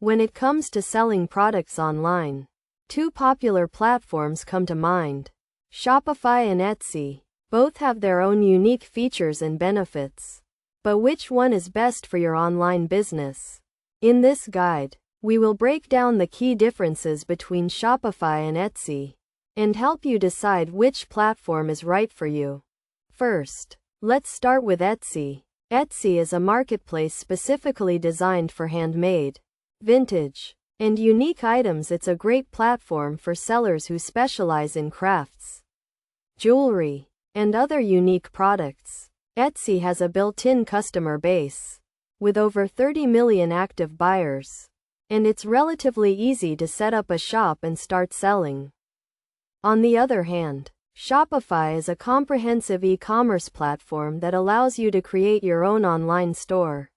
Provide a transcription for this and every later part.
When it comes to selling products online, two popular platforms come to mind: Shopify and Etsy. Both have their own unique features and benefits. But which one is best for your online business? In this guide, we will break down the key differences between Shopify and Etsy and help you decide which platform is right for you. First, let's start with Etsy. Etsy is a marketplace specifically designed for handmade, vintage, and unique items. It's a great platform for sellers who specialize in crafts, jewelry, and other unique products. Etsy has a built-in customer base with over 30 million active buyers, and it's relatively easy to set up a shop and start selling. On the other hand, Shopify is a comprehensive e-commerce platform that allows you to create your own online store.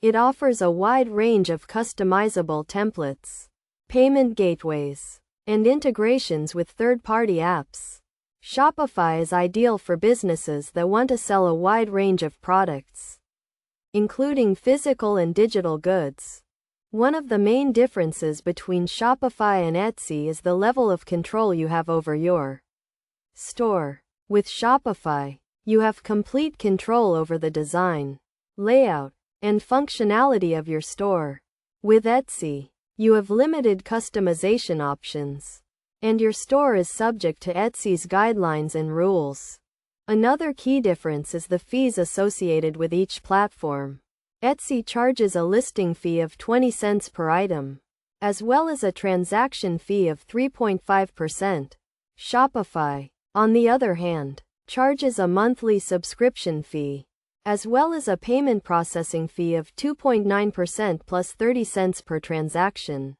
It offers a wide range of customizable templates, payment gateways, and integrations with third-party apps. Shopify is ideal for businesses that want to sell a wide range of products, including physical and digital goods. One of the main differences between Shopify and Etsy is the level of control you have over your store. With Shopify, you have complete control over the design, layout, and functionality of your store. With Etsy, you have limited customization options, and your store is subject to Etsy's guidelines and rules. Another key difference is the fees associated with each platform. Etsy charges a listing fee of 20 cents per item, as well as a transaction fee of 3.5%. Shopify, on the other hand, charges a monthly subscription fee, as well as a payment processing fee of 2.9% plus 30 cents per transaction.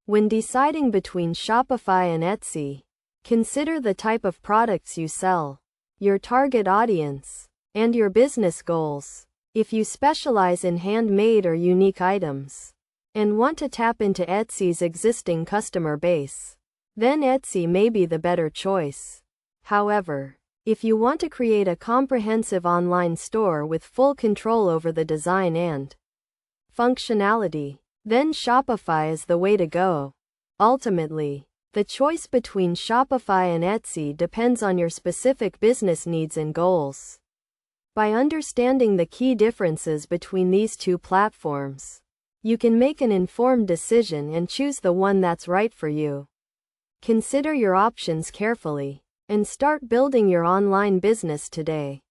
When deciding between Shopify and Etsy, consider the type of products you sell, your target audience, and your business goals. If you specialize in handmade or unique items and want to tap into Etsy's existing customer base, then Etsy may be the better choice. However, if you want to create a comprehensive online store with full control over the design and functionality, then Shopify is the way to go. Ultimately, the choice between Shopify and Etsy depends on your specific business needs and goals. By understanding the key differences between these two platforms, you can make an informed decision and choose the one that's right for you. Consider your options carefully and start building your online business today.